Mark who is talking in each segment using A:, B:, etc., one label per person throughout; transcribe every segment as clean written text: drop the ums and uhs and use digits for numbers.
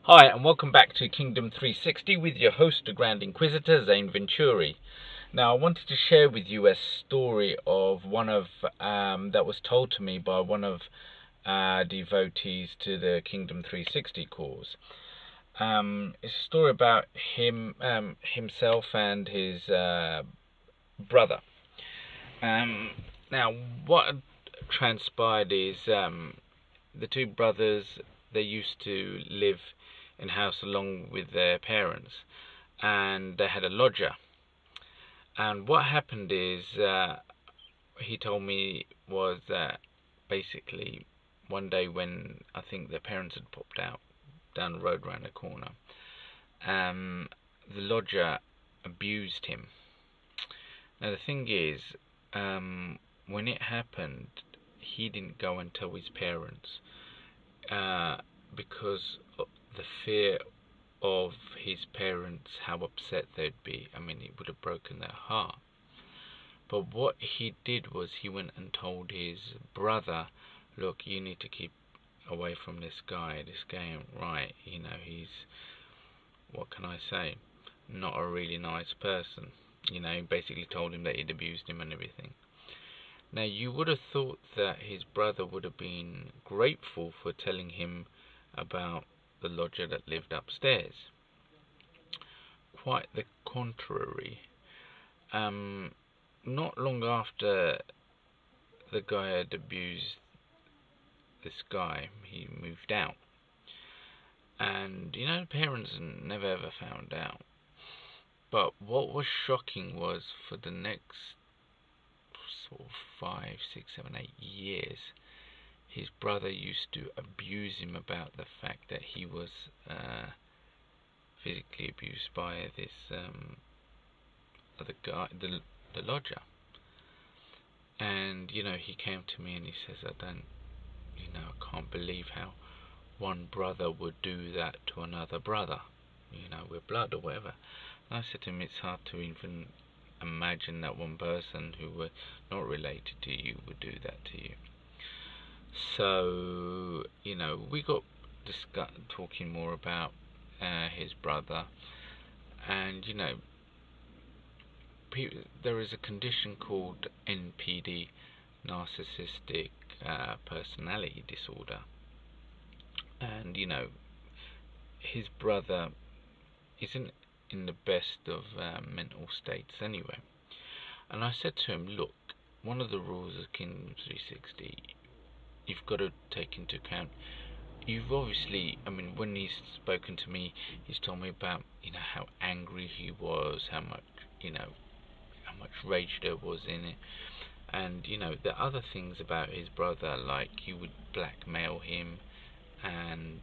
A: Hi, and welcome back to Kingdom 360 with your host, the Grand Inquisitor, Zane Venturi. Now, I wanted to share with you a story of that was told to me by one of devotees to the Kingdom 360 cause. It's a story about himself and his brother. Now, what transpired is the two brothers, they used to live in a house along with their parents, and they had a lodger. And what happened is, he told me, was that basically one day when I think their parents had popped out down the road round the corner, the lodger abused him. Now the thing is, when it happened, he didn't go and tell his parents because of the fear of his parents, how upset they'd be. I mean, it would have broken their heart. But what he did was he went and told his brother, look, you need to keep away from this guy. This guy ain't right. You know, he's, what can I say, not a really nice person. You know, basically told him that he'd abused him and everything. Now, you would have thought that his brother would have been grateful for telling him about the lodger that lived upstairs. Quite the contrary. Not long after the guy had abused this guy, he moved out. And, you know, the parents never ever found out. But what was shocking was, for the next sort of 5, 6, 7, 8 years, his brother used to abuse him about the fact that he was physically abused by this other guy, the lodger. And, you know, he came to me and he says, I can't believe how one brother would do that to another brother. You know, we're blood or whatever. And I said to him, it's hard to even imagine that one person who were not related to you would do that to you. So, you know, we got talking more about his brother, and, you know, there is a condition called NPD, Narcissistic Personality Disorder, and, you know, his brother isn't in the best of mental states anyway. And I said to him, look, one of the rules of Kingdom 360 you've got to take into account, you've obviously, I mean, when he's spoken to me, he's told me about, you know, how angry he was, how much rage there was in it, and, you know, the other things about his brother, like you would blackmail him, and,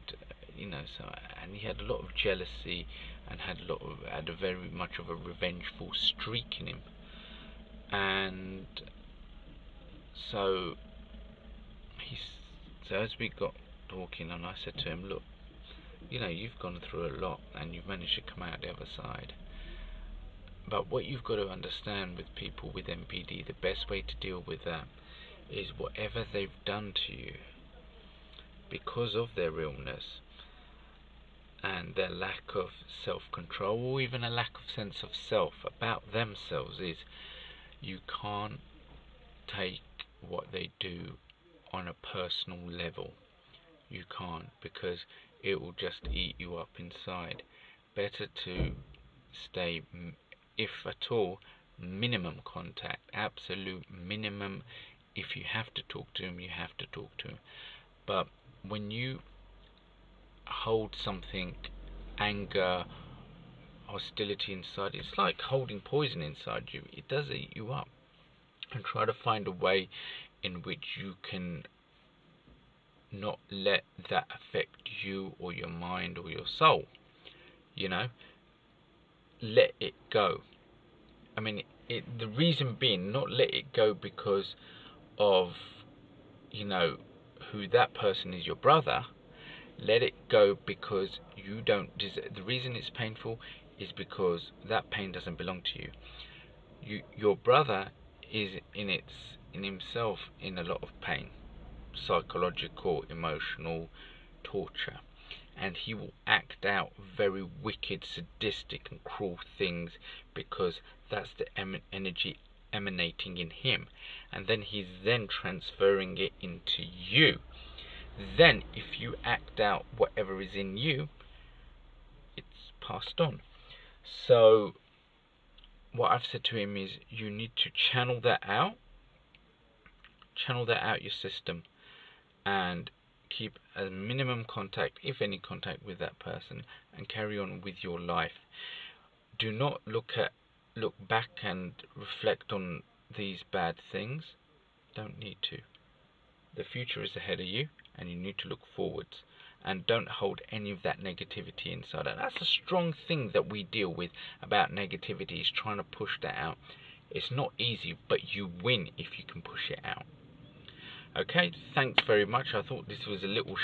A: you know, so, and he had a lot of jealousy, and had a very much of a revengeful streak in him. And so as we got talking, and I said to him, look, you know, you've gone through a lot and you've managed to come out the other side, but what you've got to understand with people with NPD, the best way to deal with that is whatever they've done to you because of their illness and their lack of self-control, or even a lack of sense of self about themselves, is you can't take what they do on a personal level. You can't, because it will just eat you up inside. Better to stay, if at all, minimum contact, absolute minimum. If you have to talk to him, you have to talk to him. But when you hold something, anger, hostility inside, it's like holding poison inside you. It does eat you up. And try to find a way in which you can not let that affect you or your mind or your soul. You know, let it go. I mean, the reason being, not let it go because of, you know, who that person is, your brother. Let it go because you don't deserve. The reason it's painful is because that pain doesn't belong to you. Your brother is in himself in a lot of pain, psychological, emotional torture, and he will act act out very wicked, sadistic and cruel things, because that's the energy emanating in him, and then he's then transferring it into you. Then if you act out whatever is in you, it's passed on. So what I've said to him is, you need to channel that out your system, and keep a minimum contact, if any contact, with that person, and carry on with your life. Do not look back and reflect on these bad things. Don't need to. The future is ahead of you, and you need to look forwards, and don't hold any of that negativity inside. And that's a strong thing that we deal with about negativity, is trying to push that out. It's not easy, but you win if you can push it out. Okay, thanks very much. I thought this was a little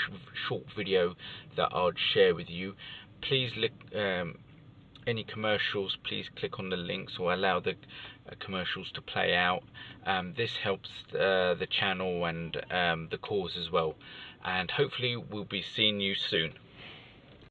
A: short video that I'd share with you. Please look, any commercials, please click on the links or allow the commercials to play out. This helps the channel and the cause as well. And hopefully we'll be seeing you soon.